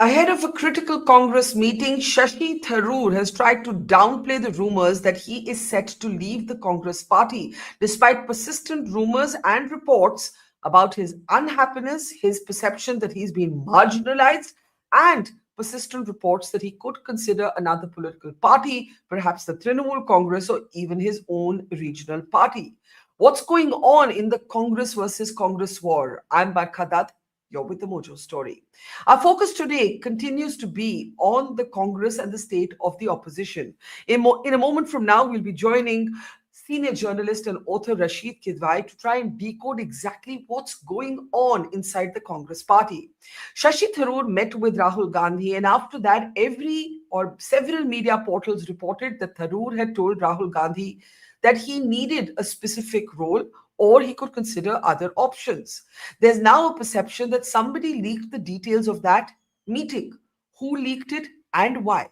Ahead of a critical Congress meeting, Shashi Tharoor has tried to downplay the rumors that he is set to leave the Congress party, despite persistent rumors and reports about his unhappiness, his perception that he's been marginalized, and persistent reports that he could consider another political party, perhaps the Trinamool Congress or even his own regional party. What's going on in the Congress versus Congress war? I'm Barkha Dutt. You're with the Mojo Story. Our focus today continues to be on the Congress and the state of the opposition. In a moment from now, we'll be joining senior journalist and author Rasheed Kidwai to try and decode exactly what's going on inside the Congress party. Shashi Tharoor met with Rahul Gandhi, and after that, every or several media portals reported that Tharoor had told Rahul Gandhi that he needed a specific role or he could consider other options. There's now a perception that somebody leaked the details of that meeting. Who leaked it and why?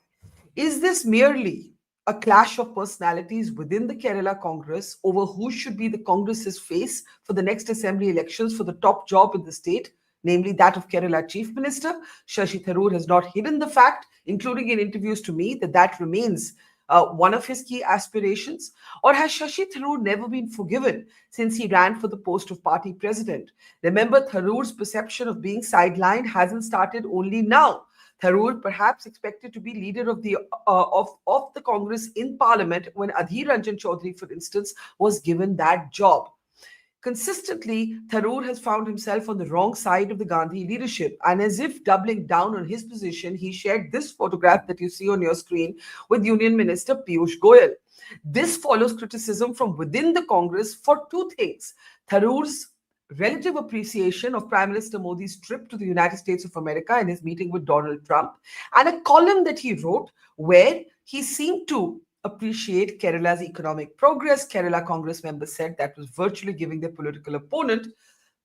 Is this merely a clash of personalities within the Kerala Congress over who should be the Congress's face for the next assembly elections for the top job in the state, namely that of Kerala Chief Minister? Shashi Tharoor has not hidden the fact, including in interviews to me, that that remains one of his key aspirations? Or has Shashi Tharoor never been forgiven since he ran for the post of party president? Remember, Tharoor's perception of being sidelined hasn't started only now. Tharoor perhaps expected to be leader of the Congress in Parliament when Adhir Ranjan Chaudhary, for instance, was given that job. Consistently, Tharoor has found himself on the wrong side of the Gandhi leadership. And as if doubling down on his position, he shared this photograph that you see on your screen with Union Minister Piyush Goyal. This follows criticism from within the Congress for two things: Tharoor's relative appreciation of Prime Minister Modi's trip to the United States of America and his meeting with Donald Trump, and a column that he wrote where he seemed to appreciate Kerala's economic progress. Kerala Congress members said that was virtually giving their political opponent,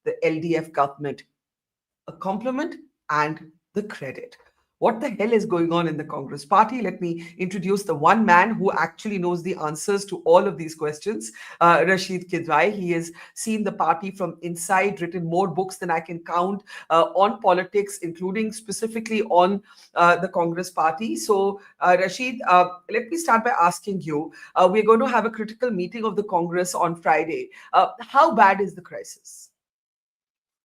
the LDF government, a compliment and the credit. What the hell is going on in the Congress party? Let me introduce the one man who actually knows the answers to all of these questions, Rasheed Kidwai. He has seen the party from inside, written more books than I can count on politics, including specifically on the Congress party. So, Rasheed, let me start by asking you, we're going to have a critical meeting of the Congress on Friday. How bad is the crisis?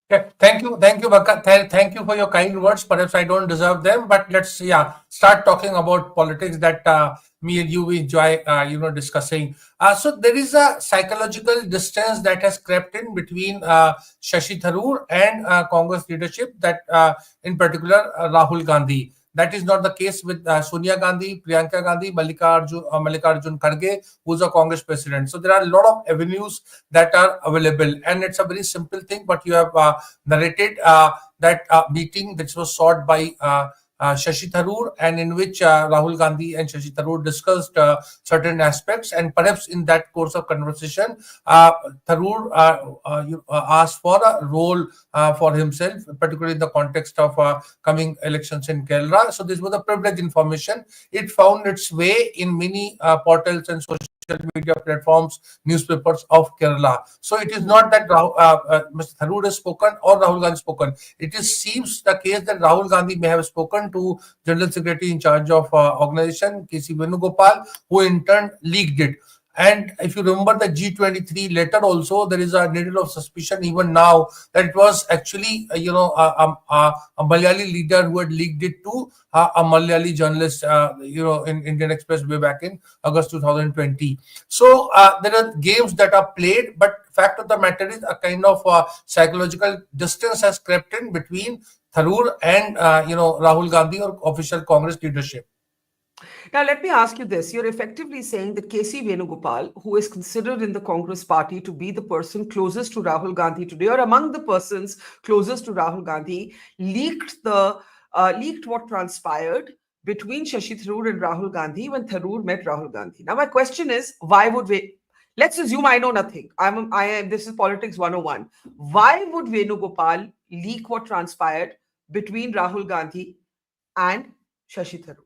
Yeah, thank you, Baka. Thank you for your kind words. Perhaps I don't deserve them, but let's start talking about politics that me and you enjoy, discussing. So there is a psychological distance that has crept in between Shashi Tharoor and Congress leadership. That, in particular, Rahul Gandhi. That is not the case with Sonia Gandhi, Priyanka Gandhi, Mallikarjun Kharge, who's a Congress president. So there are a lot of avenues that are available, and it's a very simple thing. But you have narrated that meeting that was sought by Shashi Tharoor, and in which Rahul Gandhi and Shashi Tharoor discussed certain aspects, and perhaps in that course of conversation, Tharoor asked for a role for himself, particularly in the context of coming elections in Kerala. So this was a privileged information. It found its way in many portals and social media platforms, newspapers of Kerala. So it is not that Mr. Tharoor has spoken or Rahul Gandhi has spoken. Seems the case that Rahul Gandhi may have spoken to General Secretary in charge of organization, KC Venugopal, who in turn leaked it. And if you remember the G23 letter also, there is a needle of suspicion even now that it was actually, a Malayali leader who had leaked it to a Malayali journalist, in Indian Express way back in August 2020. So there are games that are played, but fact of the matter is a kind of psychological distance has crept in between Tharoor and, Rahul Gandhi or official Congress leadership. Now, let me ask you this. You're effectively saying that KC Venugopal, who is considered in the Congress party to be the person closest to Rahul Gandhi today, or among the persons closest to Rahul Gandhi, leaked what transpired between Shashi Tharoor and Rahul Gandhi when Tharoor met Rahul Gandhi. Now, my question is, why would we? Let's assume I know nothing. This is politics 101. Why would Venugopal leak what transpired between Rahul Gandhi and Shashi Tharoor?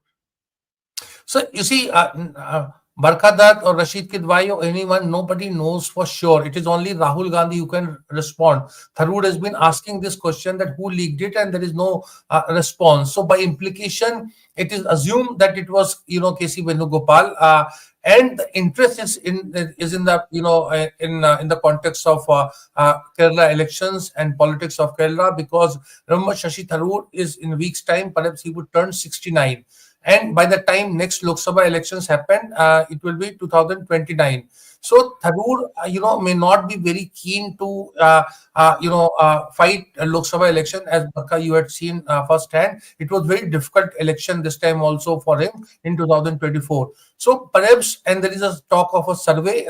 So you see, Barkha Dutt or Rasheed Kidwai or anyone, nobody knows for sure. It is only Rahul Gandhi who can respond. Tharoor has been asking this question that who leaked it, and there is no response. So by implication, it is assumed that it was KC Venugopal. And the interest is in the in the context of Kerala elections and politics of Kerala, because remember Shashi Tharoor is in a week's time, perhaps he would turn 69, and by the time next Lok Sabha elections happen, it will be 2029. So Tharoor, may not be very keen to, fight a Lok Sabha election. As Barkha, you had seen firsthand, it was very difficult election this time also for him in 2024. So perhaps, and there is a talk of a survey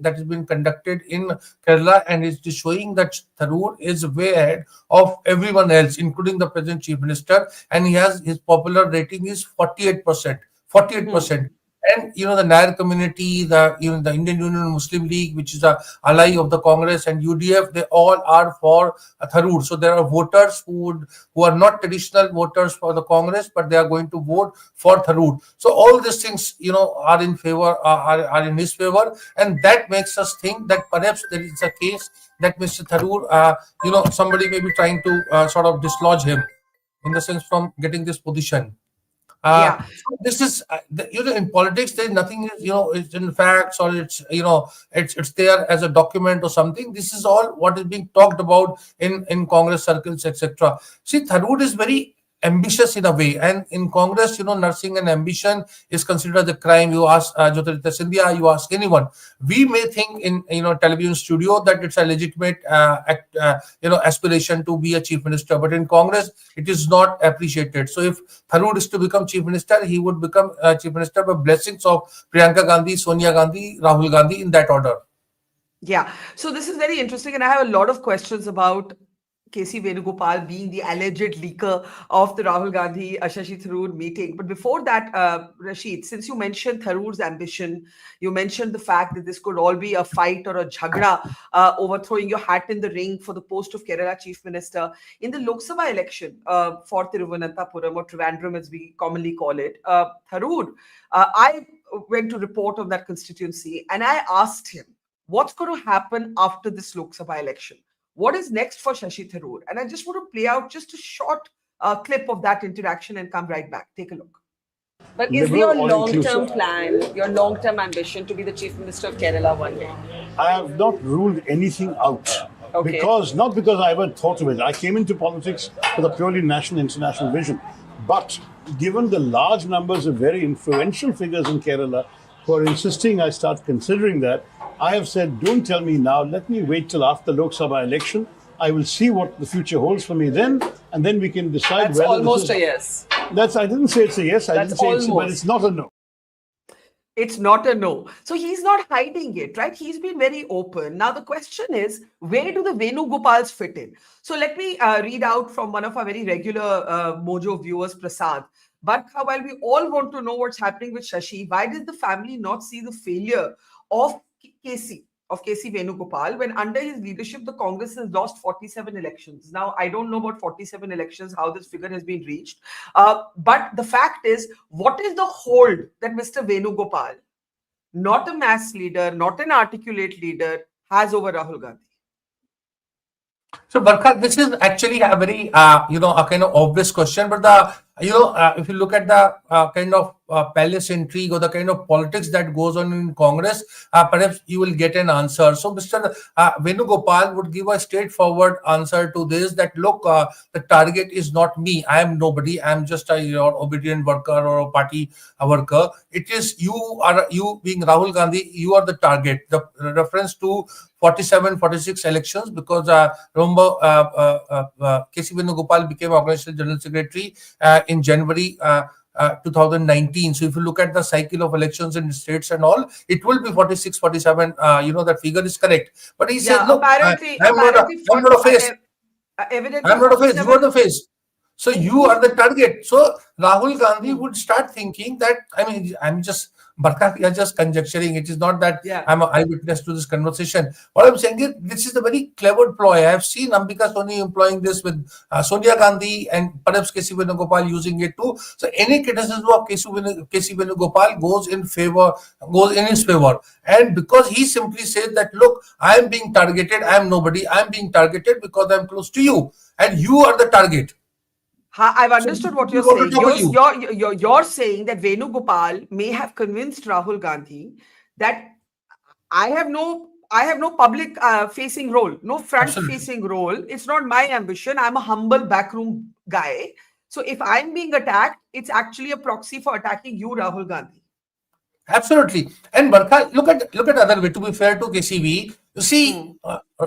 that has been conducted in Kerala, and it is showing that Tharoor is way ahead of everyone else, including the present chief minister, and his popular rating is 48%. 48%. And the Nair community, the Indian Union Muslim League, which is a ally of the Congress, and UDF, they all are for Tharoor. So there are voters who are not traditional voters for the Congress, but they are going to vote for Tharoor. So all these things are in favor, are in his favor, and that makes us think that perhaps there is a case that Mr. Tharoor, somebody may be trying to sort of dislodge him, in the sense, from getting this position. Yeah. So this is, in politics, there's nothing is, it's in facts, or it's there as a document or something. This is all what is being talked about in Congress circles, etc. See, Tharoor is very ambitious in a way, and in Congress, nursing an ambition is considered a crime. You ask Jyotirita Scindia, you ask anyone. We may think in television studio that it's a legitimate aspiration to be a chief minister, but in Congress it is not appreciated. So if Tharoor is to become chief minister, he would become chief minister by blessings of Priyanka Gandhi, Sonia Gandhi, Rahul Gandhi, in that order. Yeah. So this is very interesting, and I have a lot of questions about KC Venugopal being the alleged leaker of the Rahul Gandhi Shashi Tharoor meeting. But before that, Rasheed, since you mentioned Tharoor's ambition, you mentioned the fact that this could all be a fight or a jhagda over throwing your hat in the ring for the post of Kerala Chief Minister. In the Lok Sabha election for Thiruvananthapuram, or Trivandrum as we commonly call it, Tharoor, I went to report on that constituency, and I asked him, what's going to happen after this Lok Sabha election? What is next for Shashi Tharoor? And I just want to play out just a short clip of that interaction and come right back. Take a look. But is your long-term plan, your long-term ambition to be the Chief Minister of Kerala one day? I have not ruled anything out. Okay. Not because I haven't thought of it. I came into politics with a purely national, international vision. But given the large numbers of very influential figures in Kerala who are insisting I start considering that, I have said, don't tell me now, let me wait till after the Lok Sabha election. I will see what the future holds for me then, and then we can decide That's whether almost a yes. I didn't say it's a yes, I didn't say it's, but it's not a no. It's not a no. So he's not hiding it, right? He's been very open. Now the question is, where do the Venugopals fit in? So let me read out from one of our very regular Mojo viewers, Prasad. But while we all want to know what's happening with Shashi, why did the family not see the failure of KC Venugopal, when under his leadership, the Congress has lost 47 elections? Now, I don't know about 47 elections, how this figure has been reached. But the fact is, what is the hold that Mr. Venugopal, not a mass leader, not an articulate leader, has over Rahul Gandhi? So, Barkha, this is actually a very, a kind of obvious question, but if you look at the kind of palace intrigue or the kind of politics that goes on in Congress, perhaps you will get an answer. So Mr. Venugopal would give a straightforward answer to this, that look, the target is not me. I am nobody. I am just a obedient worker or a party worker. It is you being Rahul Gandhi, you are the target. The reference to 47, 46 elections, because remember, KC Venugopal became Organizational General Secretary in January 2019. So if you look at the cycle of elections in states and all, it will be 46, 47. That figure is correct. But he said, look, I'm not a face. I'm not a face. You are the face. So you are the target. So Rahul Gandhi would start thinking that, I'm just Barkha, we are just conjecturing. It is not that Yeah. I'm an eyewitness to this conversation. What I'm saying is, this is a very clever ploy. I have seen Ambika Soni employing this with Sonia Gandhi and perhaps K.C. Venugopal using it too. So any criticism of K.C. Venugopal goes in his favor. And because he simply says that, look, I am being targeted, I am nobody, I am being targeted because I am close to you, and you are the target. I've understood what you're We want to saying. trouble you. You're saying that Venugopal may have convinced Rahul Gandhi that I have no public facing role, no front Absolutely. facing role. It's not my ambition. I'm a humble backroom guy. So if I'm being attacked, it's actually a proxy for attacking you, Rahul Gandhi. Absolutely. And Barkha, look at other way. To be fair to KCV, you see,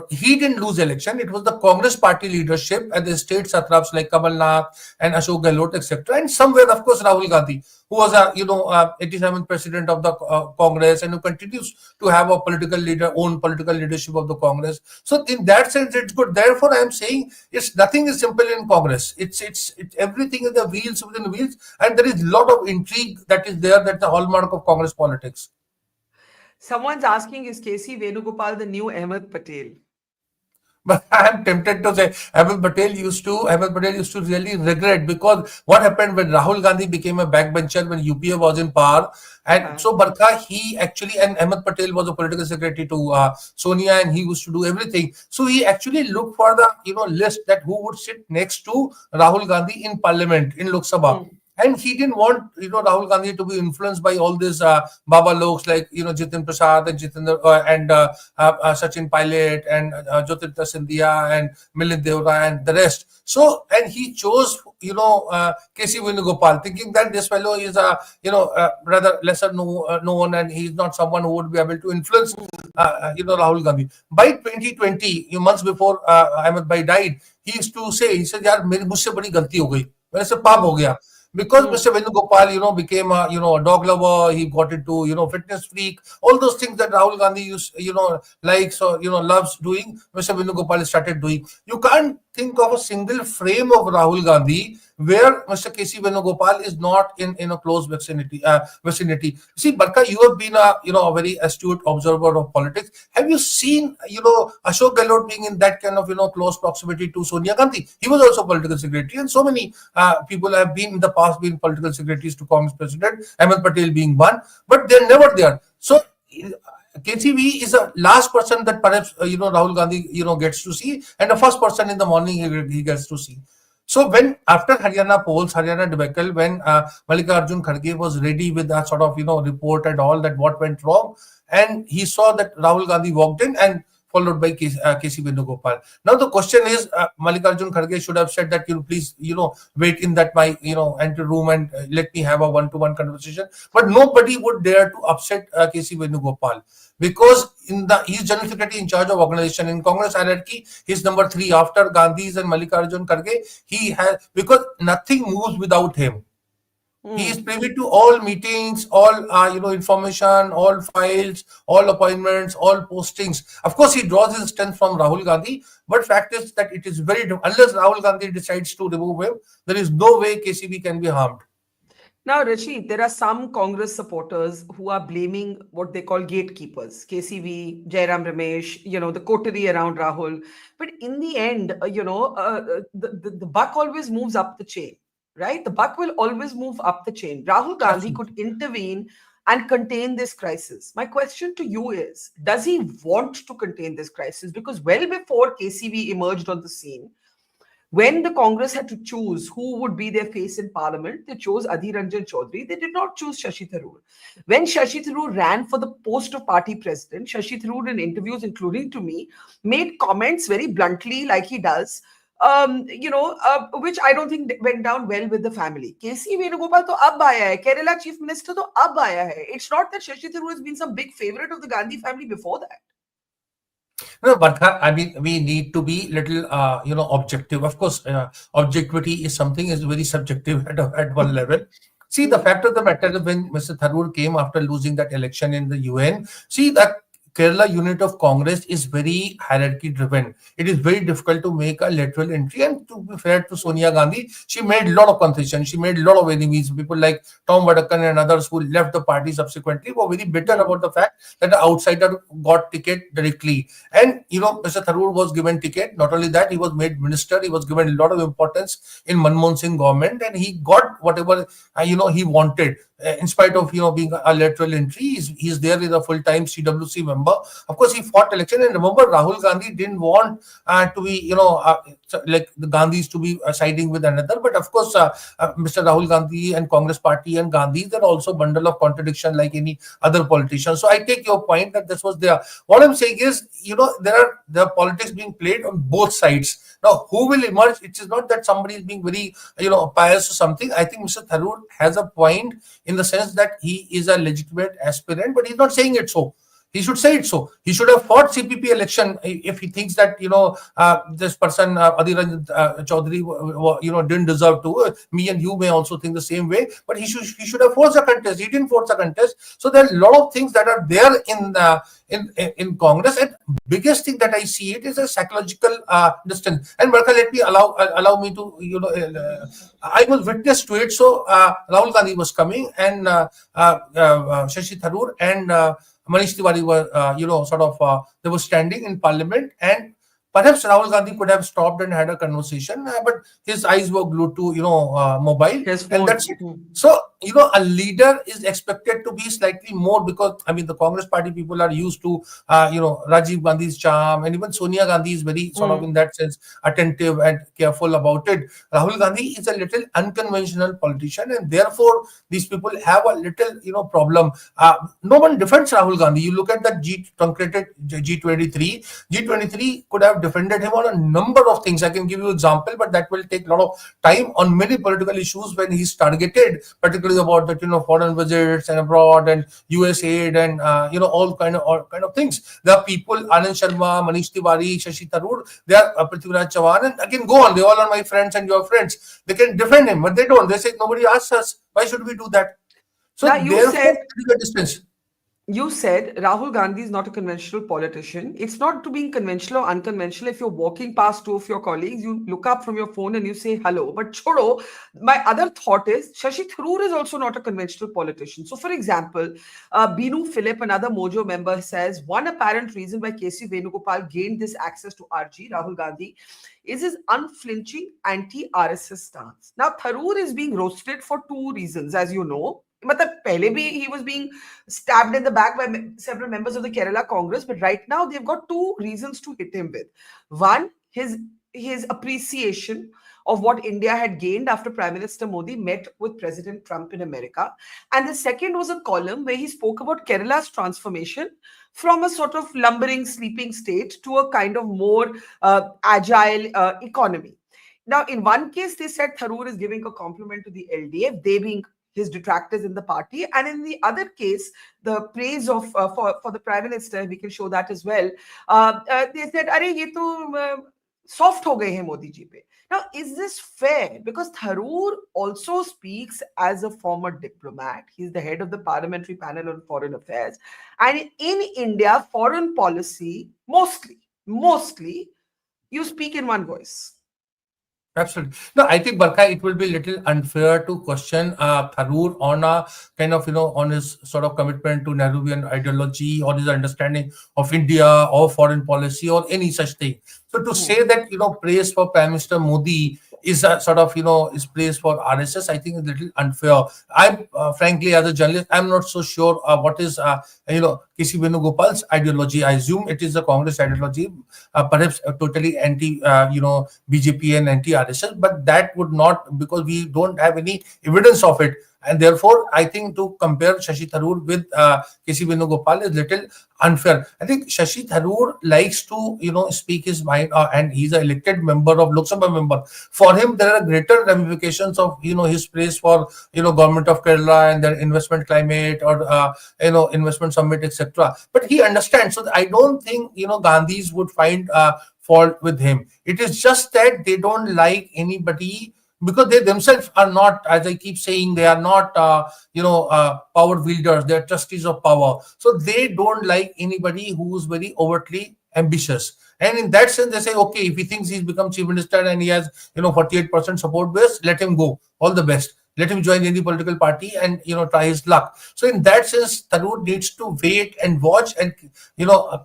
he didn't lose election. It was the Congress party leadership and the state satraps like Kamal Nath and Ashok Gehlot, etc. And somewhere, of course, Rahul Gandhi, who was 87th president of the Congress and who continues to have a own political leadership of the Congress. So in that sense, it's good. Therefore, I am saying nothing is simple in Congress. It's everything is the wheels within the wheels, and there is a lot of intrigue that is there. That's the hallmark of Congress politics. Someone's asking, is KC Venugopal the new Ahmed Patel? But I am tempted to say Ahmed Patel used to really regret, because what happened when Rahul Gandhi became a backbencher when UPA was in power, and so Barkha, he actually, and Ahmed Patel was a political secretary to Sonia, and he used to do everything. So he actually looked for the list that who would sit next to Rahul Gandhi in Parliament in Lok Sabha. And he didn't want, Rahul Gandhi to be influenced by all these Baba Loks like, Jitin Prasad and Sachin Pilot and Jyotirtha Scindia and Milind Deora and the rest. So, and he chose, KC Venugopal, thinking that this fellow is rather lesser known, and he's not someone who would be able to influence, Rahul Gandhi. By 2020, months before Ahmed Bhai died, he used to say, he said, "Yaar, mujhse badi galti ho gayi. Mere se paap ho gaya." Because Mr. Venugopal, became a dog lover, he got into fitness freak, all those things that Rahul Gandhi likes or loves doing. Mr. Venugopal started doing. You can't think of a single frame of Rahul Gandhi where Mr. KC Venugopal is not in a close vicinity. See, Barkha, you have been a very astute observer of politics. Have you seen Ashok Gehlot being in that kind of close proximity to Sonia Gandhi? He was also political secretary, and so many people have been in the past been political secretaries to Congress president, Ahmed Patel being one, but they're never there. So KCV is the last person that perhaps Rahul Gandhi gets to see, and the first person in the morning he gets to see. So when after Haryana debacle, when Mallikarjun Kharge was ready with that sort of report and all that what went wrong, and he saw that Rahul Gandhi walked in and followed by KC Venugopal. Now the question is, Mallikarjun Kharge should have said that please wait in that my ante room and let me have a one-to-one conversation. But nobody would dare to upset KC Venugopal, because he's general secretary in charge of organization in Congress hierarchy. He's number 3 after Gandhi's and Mallikarjun Kharge. Because nothing moves without him. He is privy to all meetings, all information, all files, all appointments, all postings. Of course, he draws his strength from Rahul Gandhi, but fact is that it is unless Rahul Gandhi decides to remove him, there is no way KCB can be harmed. Now, Rasheed, there are some Congress supporters who are blaming what they call gatekeepers, KCV, Jairam Ramesh, the coterie around Rahul. But in the end, the buck always moves up the chain. Right? The buck will always move up the chain. Rahul Gandhi could intervene and contain this crisis. My question to you is, does he want to contain this crisis? Because well before KCV emerged on the scene, when the Congress had to choose who would be their face in Parliament, they chose Adhir Ranjan Chaudhary. They did not choose Shashi Tharoor. When Shashi Tharoor ran for the post of party president, Shashi Tharoor in interviews, including to me, made comments very bluntly like he does, which I don't think went down well with the family. KC Venugopal to ab aaya hai. Kerala Chief Minister to ab aaya hai. It's not that Shashi Tharoor has been some big favorite of the Gandhi family before that. No, but I mean, we need to be little, objective. Of course, objectivity is very subjective at one level. See, the fact of the matter is when Mr. Tharoor came after losing that election in the UN, see that Kerala unit of Congress is very hierarchy driven. It is very difficult to make a lateral entry. And to be fair to Sonia Gandhi, she made a lot of concessions. She made a lot of enemies. People like Tom Vadakan and others who left the party subsequently were very bitter about the fact that the outsider got ticket directly. And Mr. Tharoor was given ticket. Not only that, he was made minister. He was given a lot of importance in Manmohan Singh government, and he got whatever he wanted. In spite of being a lateral entry, he's there as a full-time CWC member. Of course, he fought election, and remember, Rahul Gandhi didn't want to be like the Gandhis to be siding with another. But of course, Mr. Rahul Gandhi and Congress Party and Gandhis are also bundle of contradiction like any other politician. So I take your point that this was there. What I'm saying is, there are politics being played on both sides. Now, who will emerge? It is not that somebody is being very, pious or something. I think Mr. Tharoor has a point in the sense that he is a legitimate aspirant, but he's not saying it so. He should say it so. He should have fought CPP election if he thinks that this person Adhir Ranjan Chaudhary didn't deserve to. Me and you may also think the same way, but he should have forced a contest. He didn't force a contest. So there are a lot of things that are there in Congress. And biggest thing that I see it is a psychological distance. And Barkha, let me allow me to I was witness to it. So Rahul Gandhi was coming, and Shashi Tharoor and Manish Tiwari were, they were standing in Parliament, and perhaps Rahul Gandhi could have stopped and had a conversation, but his eyes were glued to, mobile, and that's it. So, a leader is expected to be slightly more, because, the Congress party people are used to, Rajiv Gandhi's charm, and even Sonia Gandhi is very sort of in that sense attentive and careful about it. Rahul Gandhi is a little unconventional politician, and therefore these people have a little, problem. No one defends Rahul Gandhi. You look at that truncated G23. G23 could have defended him on a number of things. I can give you example, but that will take a lot of time on many political issues when he's targeted, particularly about that foreign visits and abroad and US aid and all kind of things. There are people, Anand Sharma, Manish Tiwari, Shashi Tharoor, they are Prithviraj Chavan, and I can go on. They all are my friends and your friends. They can defend him, but they don't. They say nobody asks us. Why should we do that? So now, therefore, there is a distance. You said Rahul Gandhi is not a conventional politician. It's not to being conventional or unconventional. If you're walking past two of your colleagues, you look up from your phone and you say hello. But chodo, my other thought is Shashi Tharoor is also not a conventional politician. So, for example, Binu Philip, another Mojo member, says one apparent reason why KC Venugopal gained this access to RG, Rahul Gandhi, is his unflinching anti-RSS stance. Now, Tharoor is being roasted for two reasons, as you know. He was being stabbed in the back by several members of the Kerala Congress, but right now they've got two reasons to hit him with. One, his appreciation of what India had gained after Prime Minister Modi met with President Trump in America. And the second was a column where he spoke about Kerala's transformation from a sort of lumbering, sleeping state to a kind of more agile economy. Now, in one case, they said Tharoor is giving a compliment to the LDF, they being his detractors in the party, and in the other case, the praise of for the Prime Minister, we can show that as well. They said, "Arey, ye to soft ho gaye hai Modi ji pe." Now, is this fair? Because Tharoor also speaks as a former diplomat. He's the head of the Parliamentary Panel on Foreign Affairs, and in India, foreign policy mostly you speak in one voice. Absolutely. No, I think, Barkha, it will be a little unfair to question Tharoor on a kind of, on his sort of commitment to Nehruvian ideology or his understanding of India or foreign policy or any such thing. So to say that, praise for Prime Minister Modi is a sort of, is praise for RSS, I think is a little unfair. I'm, frankly, as a journalist, I'm not so sure what is, KC Venugopal's ideology. I assume it is a Congress ideology, perhaps totally anti, BJP and anti-RSS, but that would not, because we don't have any evidence of it. And therefore, I think to compare Shashi Tharoor with KC Venugopal is little unfair. I think Shashi Tharoor likes to, speak his mind, and he's an elected member of Lok Sabha member. For him, there are greater ramifications of, his praise for, government of Kerala and their investment climate or, investment summit, etc. But he understands. So I don't think, Gandhis would find fault with him. It is just that they don't like anybody because they themselves are not, as I keep saying, they are not, power wielders. They are trustees of power. So they don't like anybody who is very overtly ambitious. And in that sense, they say, okay, if he thinks he's become chief minister and he has, 48% support base, let him go. All the best. Let him join any political party and, try his luck. So in that sense, Tharoor needs to wait and watch and,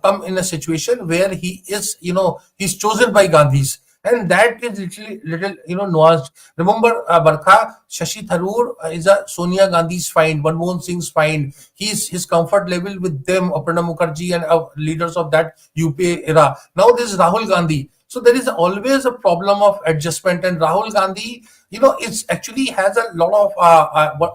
come in a situation where he is, he's chosen by Gandhis. And that is little nuanced. Remember, Barkha, Shashi Tharoor is a Sonia Gandhi's find, Manmohan Singh's find. His comfort level with them, Aparna Mukherjee and leaders of that UPA era. Now this is Rahul Gandhi. So there is always a problem of adjustment, and Rahul Gandhi, it's actually has a lot of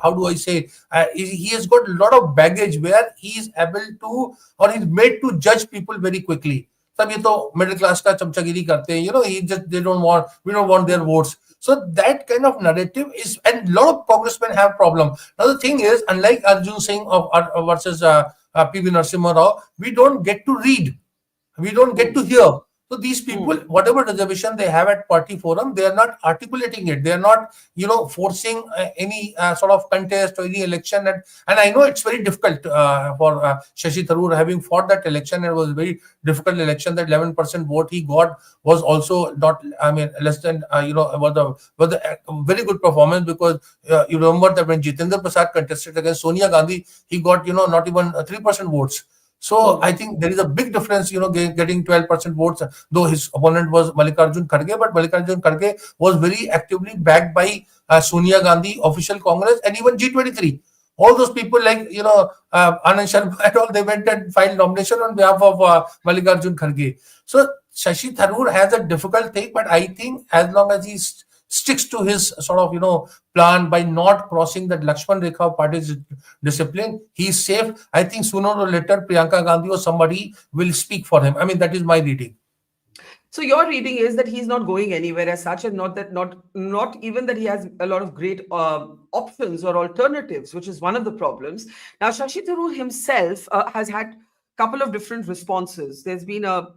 how do I say? He has got a lot of baggage where he is able to, or he's made to judge people very quickly. सब ये तो middle class का चमचागिरी करते हैं, he just we don't want their votes. So that kind of narrative is, and a lot of congressmen have problem. Now the thing is, unlike Arjun Singh versus PV Narasimha Rao, we don't get to read, we don't get to hear. So these people, whatever reservation they have at party forum, they are not articulating it. They are not, forcing any sort of contest or any election. And I know it's very difficult for Shashi Tharoor, having fought that election. It was a very difficult election. That 11% vote he got was also not, less than, was a very good performance, because you remember that when Jitendra Prasad contested against Sonia Gandhi, he got, not even 3% votes. So I think there is a big difference, getting 12% votes, though his opponent was Mallikarjun Kharge, but Mallikarjun Kharge was very actively backed by Sonia Gandhi, official Congress, and even G23. All those people like, Anand Sharma and all, they went and filed nomination on behalf of Mallikarjun Kharge. So Shashi Tharoor has a difficult thing, but I think as long as he sticks to his sort of, plan by not crossing that Lakshman Rekha of party's discipline, he's safe. I think sooner or later, Priyanka Gandhi or somebody will speak for him. That is my reading. So your reading is that he's not going anywhere as such, and not even that he has a lot of great options or alternatives, which is one of the problems. Now, Shashi Tharoor himself has had a couple of different responses. There's been a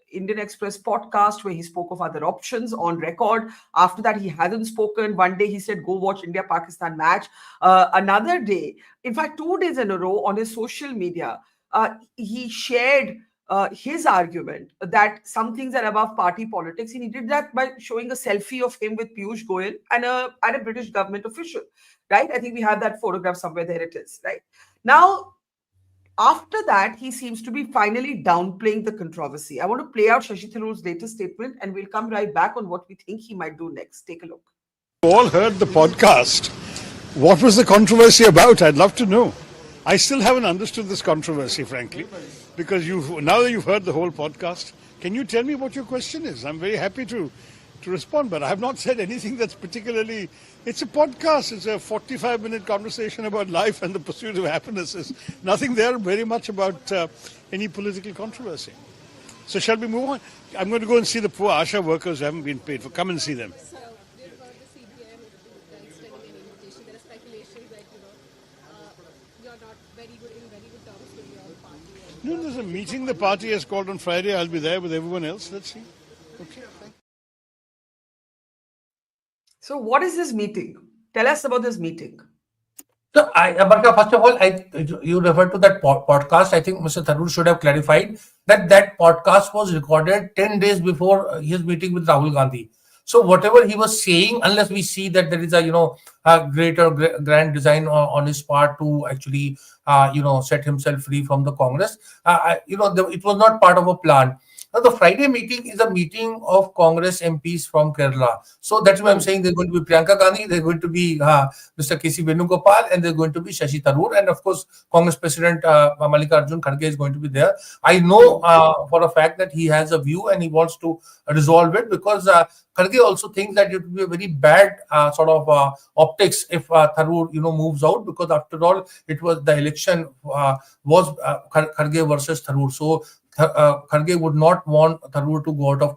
Indian Express podcast where he spoke of other options on record. After that, he hasn't spoken. One day he said, go watch India-Pakistan match. Another day, in fact, 2 days in a row on his social media, he shared his argument that some things are above party politics. He did that by showing a selfie of him with Piyush Goyal and a British government official, right? I think we have that photograph somewhere. There it is, right? Now, after that, he seems to be finally downplaying the controversy. I want to play out Shashi Tharoor's latest statement, and we'll come right back on what we think he might do next. Take a look. You all heard the podcast. What was the controversy about? I'd love to know. I still haven't understood this controversy, frankly, because now that you've heard the whole podcast, can you tell me what your question is? I'm very happy to respond, but I have not said anything that's particularly. It's a podcast. It's a 45-minute conversation about life and the pursuit of happiness. There's nothing there very much about any political controversy. So shall we move on? I'm going to go and see the poor ASHA workers who haven't been paid for. Come and see them. So, we've heard the CPM extending an invitation. There is speculation that, you're not in very good terms with your party. No, there's a meeting the party has called on Friday. I'll be there with everyone else. Let's see. Okay. So what is this meeting? Tell us about this meeting. So, Barkha, first of all, you referred to that podcast. I think Mr. Tharoor should have clarified that podcast was recorded 10 days before his meeting with Rahul Gandhi. So whatever he was saying, unless we see that there is a greater grand design on his part to actually, set himself free from the Congress, it was not part of a plan. Now, the Friday meeting is a meeting of Congress MPs from Kerala. So that's why I'm saying there's going to be Priyanka Gandhi, there's going to be Mr. K.C. Venugopal, and there's going to be Shashi Tharoor. And of course, Congress President Mallikarjun Kharge is going to be there. I know for a fact that he has a view and he wants to resolve it, because Kharge also thinks that it would be a very bad sort of optics if Tharoor, moves out, because after all, it was the election was Kharge versus Tharoor. So Kharge would not want Tharoor to go out of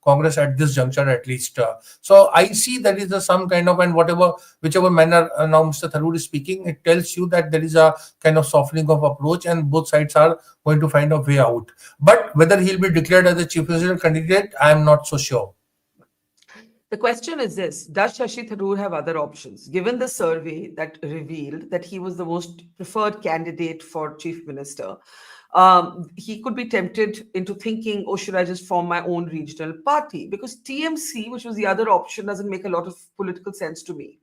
Congress at this juncture, at least. So I see there is some kind of, and whichever manner now Mr. Tharoor is speaking, it tells you that there is a kind of softening of approach, and both sides are going to find a way out. But whether he'll be declared as a chief president candidate, I am not so sure. The question is this: does Shashi Tharoor have other options? Given the survey that revealed that he was the most preferred candidate for chief minister, he could be tempted into thinking, oh, should I just form my own regional party? Because TMC, which was the other option, doesn't make a lot of political sense to me.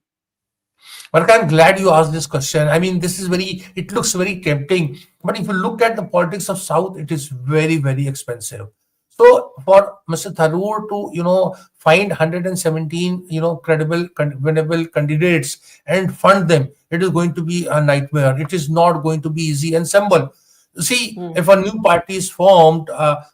But I'm glad you asked this question. I mean, it looks very tempting. But if you look at the politics of South, it is very, very expensive. So for Mr. Tharoor to, find 117, credible, winnable candidates and fund them, it is going to be a nightmare. It is not going to be easy and simple. See, if a new party is formed,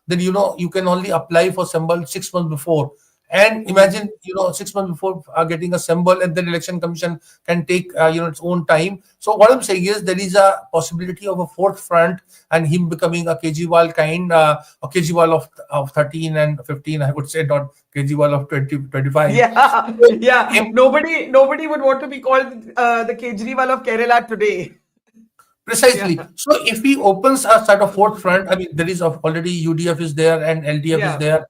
then, you can only apply for symbol 6 months before. And imagine, 6 months before getting a symbol, and then election commission can take, its own time. So what I'm saying is there is a possibility of a fourth front and him becoming a Kejriwal kind, a Kejriwal of 13 and 15, I would say, not Kejriwal of 20, 25. Yeah, yeah. Nobody would want to be called the Kejriwal of Kerala today. Precisely. Yeah. So if he opens a sort of fourth front, I mean, there is already UDF is there and LDF is there,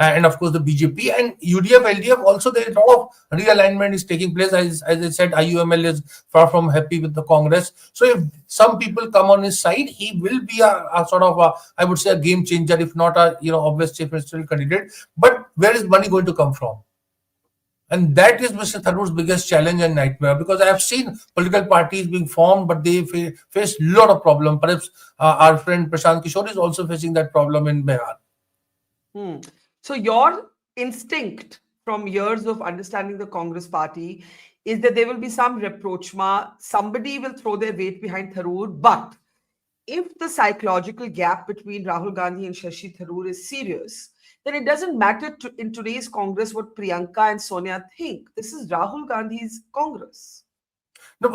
and of course the BJP and UDF, LDF also, there is a lot of realignment is taking place. As I said, IUML is far from happy with the Congress. So if some people come on his side, he will be a sort of I would say a game changer, if not a obvious chief ministerial candidate. But where is money going to come from? And that is Mr. Tharoor's biggest challenge and nightmare, because I have seen political parties being formed, but they face a lot of problem. Perhaps our friend Prashant Kishore is also facing that problem in Bihar. So your instinct from years of understanding the Congress party is that there will be some rapprochement, somebody will throw their weight behind Tharoor, but if the psychological gap between Rahul Gandhi and Shashi Tharoor is serious, then it doesn't matter in today's Congress what Priyanka and Sonia think. This is Rahul Gandhi's Congress. No,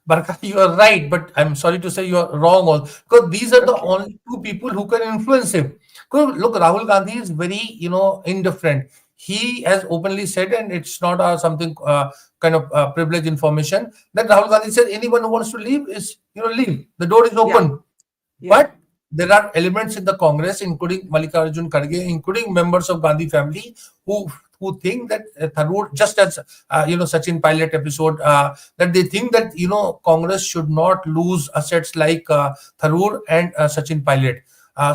Barkha, you are right, but I'm sorry to say you are wrong also, because these are the only two people who can influence him. Because look, Rahul Gandhi is very, indifferent. He has openly said, and it's not something kind of privileged information, that Rahul Gandhi said anyone who wants to leave is, leave. The door is open. Yeah. But there are elements in the Congress, including Mallikarjun Kharge, including members of Gandhi family, who think that Tharoor, just as Sachin Pilot episode, that they think that Congress should not lose assets like Tharoor and Sachin Pilot.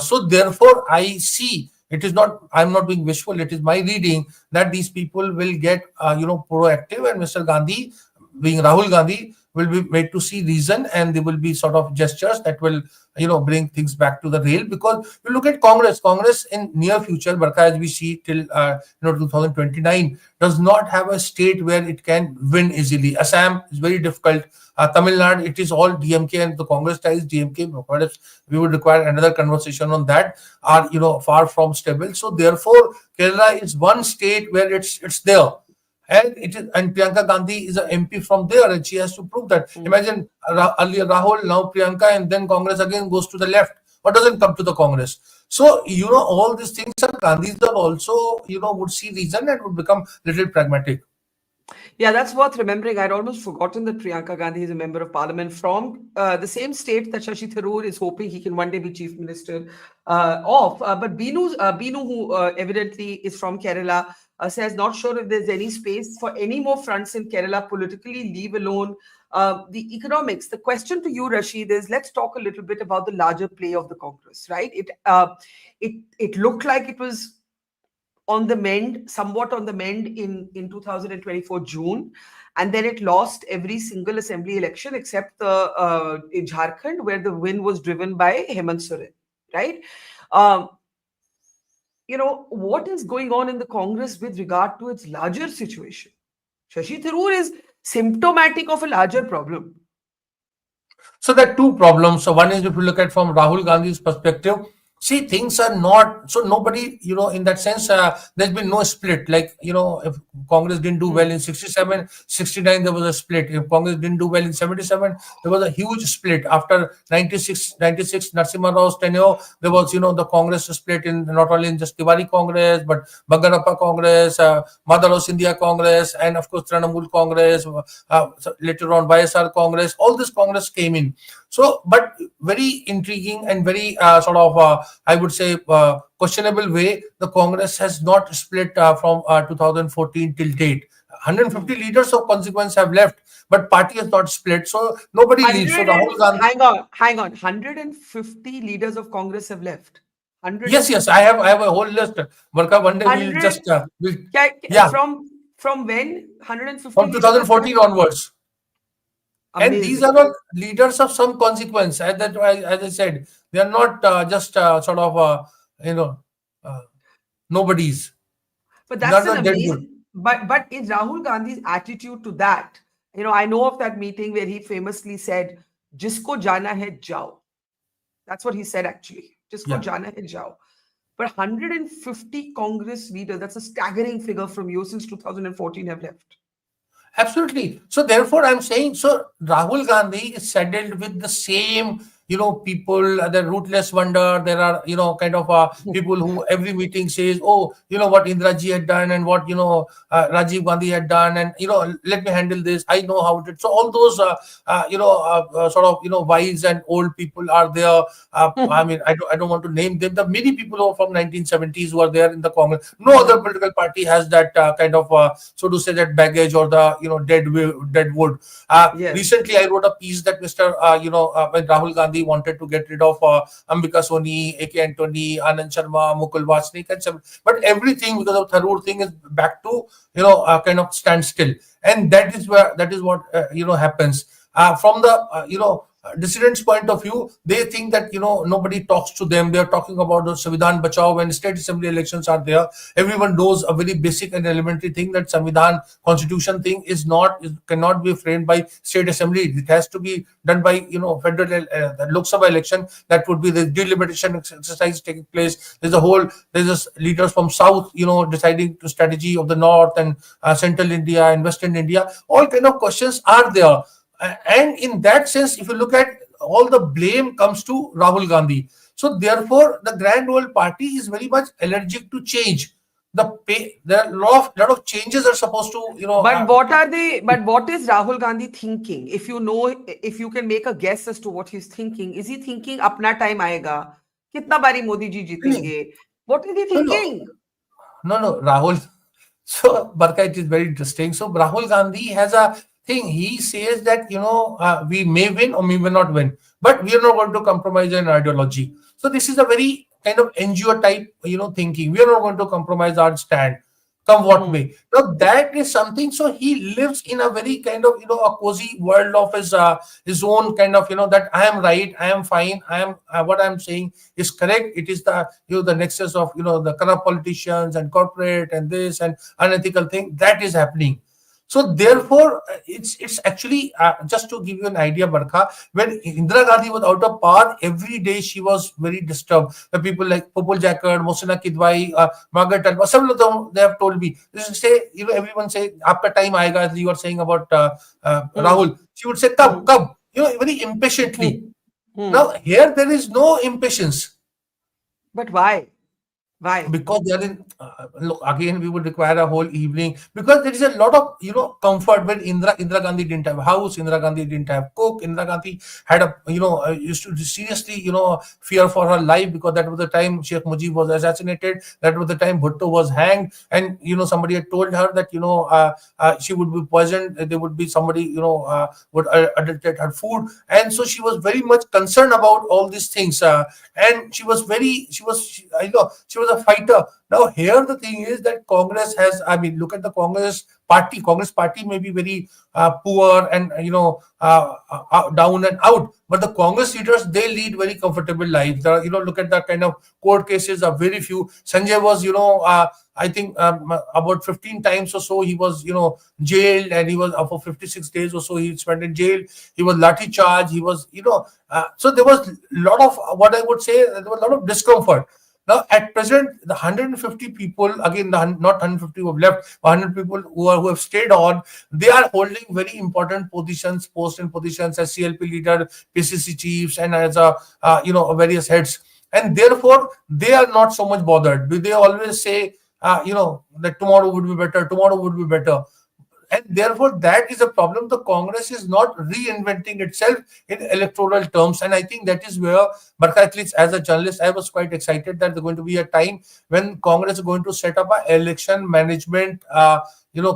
So therefore, I see it is not. I'm not being wishful. It is my reading that these people will get proactive, and Mr. Gandhi, being Rahul Gandhi, will be made to see reason, and there will be sort of gestures that will bring things back to the rail. Because you look at Congress in near future, Barkha, as we see till 2029, does not have a state where it can win easily. Assam is very difficult. Tamil Nadu, it is all DMK, and the Congress ties DMK. Perhaps we would require another conversation on that. Are far from stable. So therefore, Kerala is one state where it's there. And Priyanka Gandhi is an MP from there, and she has to prove that. Imagine earlier Rahul, now Priyanka, and then Congress again goes to the left, or doesn't come to the Congress. So, all these things, and Gandhis are also, would see reason and would become a little pragmatic. Yeah, that's worth remembering. I'd almost forgotten that Priyanka Gandhi is a member of parliament from the same state that Shashi Tharoor is hoping he can one day be chief minister of. But Binu, who evidently is from Kerala, says not sure if there's any space for any more fronts in Kerala politically, leave alone the economics. The question to you, Rasheed, is let's talk a little bit about the larger play of the Congress, right? It looked like it was on the mend, somewhat on the mend in 2024 June, and then it lost every single assembly election except the in Jharkhand, where the win was driven by Hemant Soren, right? What is going on in the Congress with regard to its larger situation? Shashi Tharoor is symptomatic of a larger problem. So there are two problems. So one is, if you look at from Rahul Gandhi's perspective, see, things are not, so nobody, in that sense, there's been no split. Like, if Congress didn't do well in 67, 69, there was a split. If Congress didn't do well in 77, there was a huge split. After 96, Narasimha Rao's tenure, there was, the Congress split in not only in just Tiwari Congress, but Bangarappa Congress, Madhava Scindia Congress, and of course, Trinamool Congress, so later on, YSR Congress, all this Congress came in. So, but very intriguing and very sort of I would say, questionable way, the Congress has not split from 2014 till date. 150 leaders of consequence have left, but party has not split, so nobody leaves. So 100 and Rahul Gandhi. hang on. 150 leaders of Congress have left. Yes, yes, 150. I have a whole list. Barkha, one day we'll 100. just yeah, From when? 150 from leaders have 2014 left? onwards. And these Amazing. are all leaders of some consequence. As I said, they are not just sort of you know uh, nobodies. But They that's are an not dead wood. amazing. But is Rahul Gandhi's attitude to that? I know of that meeting where he famously said, "Jisko jana hai jao." That's what he said actually. Jisko Yeah. jana hai jao. But 150 Congress leaders, that's a staggering figure from you since 2014 have left. Absolutely. So therefore, I'm saying, so Rahul Gandhi is saddled with the same, people, the rootless wonder. There are, kind of people who every meeting says, oh, what Indira ji had done and what, Rajiv Gandhi had done. And, let me handle this. I know how to. So all those, sort of, wise and old people are there. I mean, I don't want to name them. The many people who are from 1970s who are there in the Congress. No other political party has that kind of, so to say, that baggage or the, dead wood. Yes. Recently, I wrote a piece that Mr. When Rahul Gandhi wanted to get rid of Ambika Soni, A.K. Antony, Anand Sharma, Mukul Vasnik, and some, but everything because of Tharoor thing is back to kind of standstill, and that is what happens from the dissidents' point of view. They think that nobody talks to them. They are talking about the Samvidhan Bachao when state assembly elections are there. Everyone knows a very basic and elementary thing that Samvidhan constitution thing cannot be framed by state assembly. It has to be done by federal the Lok Sabha election. That would be the delimitation exercise taking place. There's this leaders from south deciding the strategy of the north and central India and western India. All kind of questions are there. And in that sense, if you look at all the blame comes to Rahul Gandhi. So therefore, the Grand Old Party is very much allergic to change. There are lot of changes are supposed to But what are they? But what is Rahul Gandhi thinking? If you can make a guess as to what he's thinking, is he thinking apna time aayega? Kitna bari Modi ji jeetenge? What is he thinking? No, Rahul. So, Barkha, it is very interesting. So, Rahul Gandhi has a thing. He says that, we may win or we may not win, but we are not going to compromise on ideology. So, this is a very kind of NGO type, thinking. We are not going to compromise our stand, come what may. Now, that is something. So, he lives in a very kind of, a cozy world of his own kind of, that I am right, I am fine, I am, what I am saying is correct. It is the, the nexus of, the corrupt politicians and corporate and this and unethical thing that is happening. So therefore, it's actually just to give you an idea, Barkha, when Indira Gandhi was out of power, every day she was very disturbed. The people like Popul Jackard, Mohsina Kidwai, Margaret Talma, some of them they have told me. They say, everyone say, "Aapka time aayega," as you were saying about Rahul. She would say, "Kab, kab," very impatiently. Now here there is no impatience. But why? Why? Because they are in look, again we would require a whole evening, because there is a lot of comfort when Indira Gandhi didn't have a house, Indira Gandhi didn't have cook, Indira Gandhi had a used to seriously fear for her life, because that was the time Sheikh Mujib was assassinated, that was the time Bhutto was hanged, and somebody had told her that she would be poisoned, there would be somebody would adulterate her food, and so she was very much concerned about all these things, and she was a fighter. Now here the thing is that Congress has, look at the Congress party may be very poor and down and out, but the Congress leaders, they lead very comfortable lives. There are, look at the kind of court cases are very few. Sanjay was I think about 15 times or so he was jailed, and he was for 56 days or so he spent in jail. He was lathi charged, he was so there was a lot of, what I would say, there was a lot of discomfort. Now, at present, the 150 people, again, not 150 who have left, 100 people who have stayed on, they are holding very important positions, posts and positions as CLP leader, PCC chiefs, and as various heads. And therefore, they are not so much bothered. They always say, that tomorrow would be better, tomorrow would be better. and therefore that is a problem. The Congress is not reinventing itself in electoral terms, and I think that is where, Barkha, at least as a journalist, I was quite excited that there's going to be a time when Congress is going to set up an election management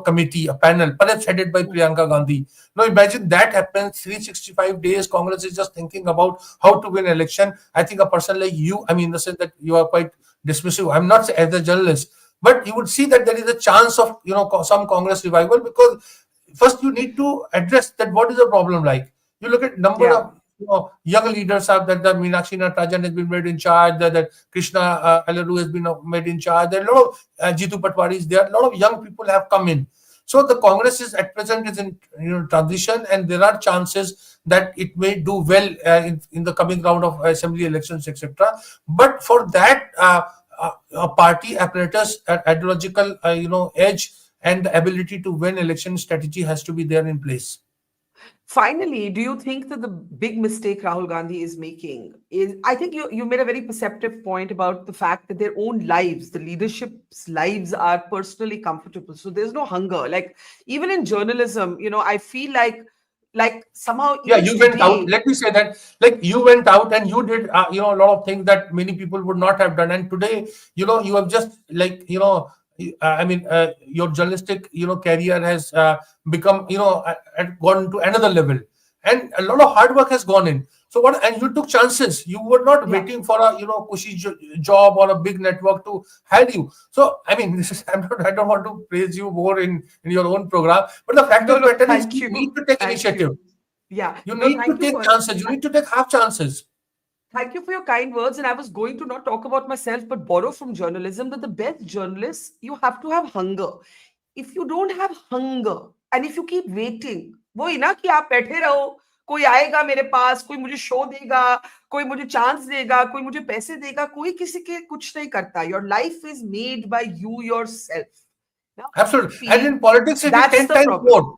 committee, a panel, perhaps headed by Priyanka Gandhi. Now imagine that happens 365 days. Congress is just thinking about how to win election. I think a person like you, I mean, in the sense that you are quite dismissive. I'm not as a journalist, but you would see that there is a chance of some Congress revival, because first you need to address that what is the problem like. You look at number Yeah. of young leaders have that the Meenakshi Natarajan has been made in charge, that Krishna Alaru has been made in charge. There are a lot of Jitu Patwari is there. A lot of young people have come in. So the Congress is at present is in transition, and there are chances that it may do well in the coming round of assembly elections, etc. But for that, a party apparatus, ideological edge, and the ability to win election strategy has to be there in place. Finally, do you think that the big mistake Rahul Gandhi is making is, I think you made a very perceptive point about the fact that their own lives, the leadership's lives, are personally comfortable. So there's no hunger. Like even in journalism, I feel like somehow Yeah, even you went out. today, Let me say that, like you went out and you did, a lot of things that many people would not have done. And today, you have just your journalistic, career has become, gone to another level, and a lot of hard work has gone in. So what? And you took chances. You were not yeah. waiting for a, cushy job or a big network to hire you. So I mean, this is, I don't want to praise you more in your own program, but the fact No, of the no, matter is thank you need you. to take Thank initiative. you. Yeah. You No, need to thank you take for chances. You need to take half chances. Thank you for your kind words. And I was going to not talk about myself, but borrow from journalism that the best journalists, you have to have hunger. If you don't have hunger and if you keep waiting, वही ना कि आप बैठे रहो, कोई आएगा मेरे पास, कोई मुझे शो देगा, कोई मुझे चांस देगा, कोई मुझे पैसे देगा, कोई किसी के कुछ नहीं करता. Your life is made by you yourself. Now, I Absolutely. And feel in politics, it is that's 10 the times problem. more.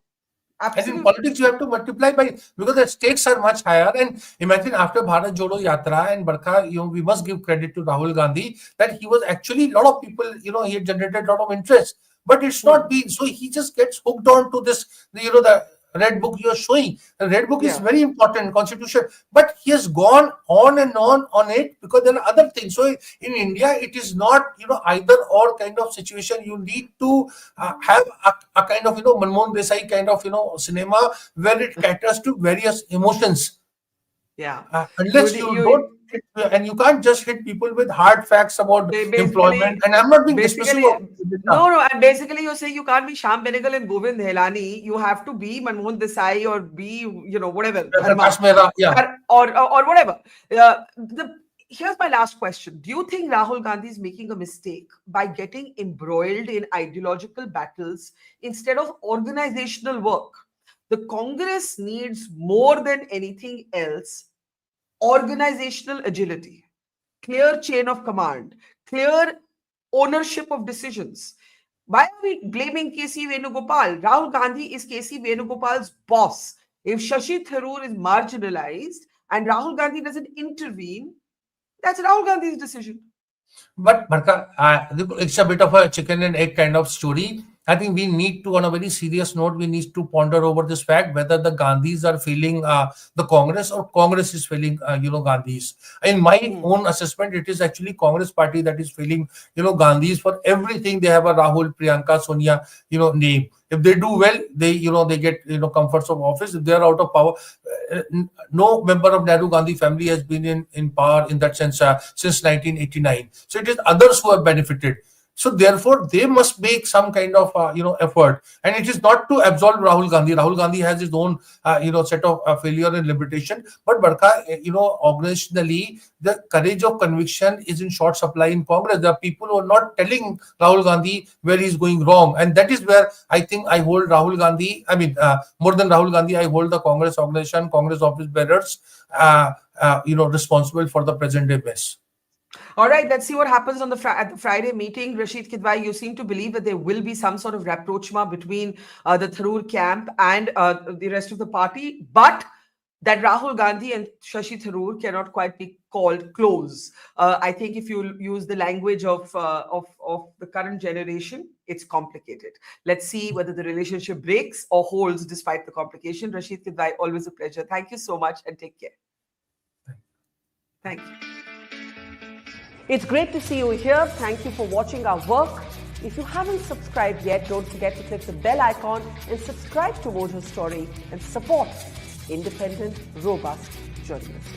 And in Absolutely. politics, you have to multiply by, because the stakes are much higher. And imagine after Bharat Jodo Yatra and Barkha, we must give credit to Rahul Gandhi that he was actually, a lot of people, he had generated a lot of interest. But it's not been so. He just gets hooked on to this, the red book you're showing. The red book is Yeah. very important, constitution, but he has gone on and on it because there are other things. So in India, it is not, either or kind of situation. You need to have a kind of, Manmohan Desai kind of, cinema where it caters to various emotions. Yeah. Unless you don't, and you can't just hit people with hard facts about employment. And I'm not being dismissive of it. No, and basically you're saying you can't be Shyam Benegal and Govind Helani. You have to be Manmohan Desai or be, whatever, Dharma, Prakash Mehra, yeah. or whatever. Here's my last question. Do you think Rahul Gandhi is making a mistake by getting embroiled in ideological battles instead of organizational work? The Congress needs more than anything else organizational agility, clear chain of command, clear ownership of decisions. Why are we blaming KC Venugopal? Rahul Gandhi is KC Venugopal's boss. If Shashi Tharoor is marginalized and Rahul Gandhi doesn't intervene, that's Rahul Gandhi's decision. But Barkha, it's a bit of a chicken and egg kind of story. I think we need to, on a very serious note, we need to ponder over this fact whether the Gandhis are failing the Congress or Congress is failing, Gandhis. In my own assessment, it is actually Congress party that is failing, Gandhis for everything. They have a Rahul, Priyanka, Sonia, name. If they do well, they get, comforts of office. If they are out of power, no member of Nehru Gandhi family has been in power in that sense since 1989. So it is others who have benefited. So therefore, they must make some kind of effort, and it is not to absolve Rahul Gandhi. Rahul Gandhi has his own set of failure and limitation. But Barkha, organizationally, the courage of conviction is in short supply in Congress. There are people who are not telling Rahul Gandhi where he's going wrong, and that is where I think I hold Rahul Gandhi. I mean, more than Rahul Gandhi, I hold the Congress organization, Congress office bearers, responsible for the present day mess. All right, let's see what happens on at the Friday meeting. Rasheed, Kidwai, you seem to believe that there will be some sort of rapprochement between the Tharoor camp and the rest of the party. But that Rahul Gandhi and Shashi Tharoor cannot quite be called close. I think if you use the language of the current generation, it's complicated. Let's see whether the relationship breaks or holds despite the complication. Rasheed, Kidwai, always a pleasure. Thank you so much and take care. Thank you. It's great to see you here. Thank you for watching our work. If you haven't subscribed yet, don't forget to click the bell icon and subscribe to Mojo Story and support independent, robust journalism.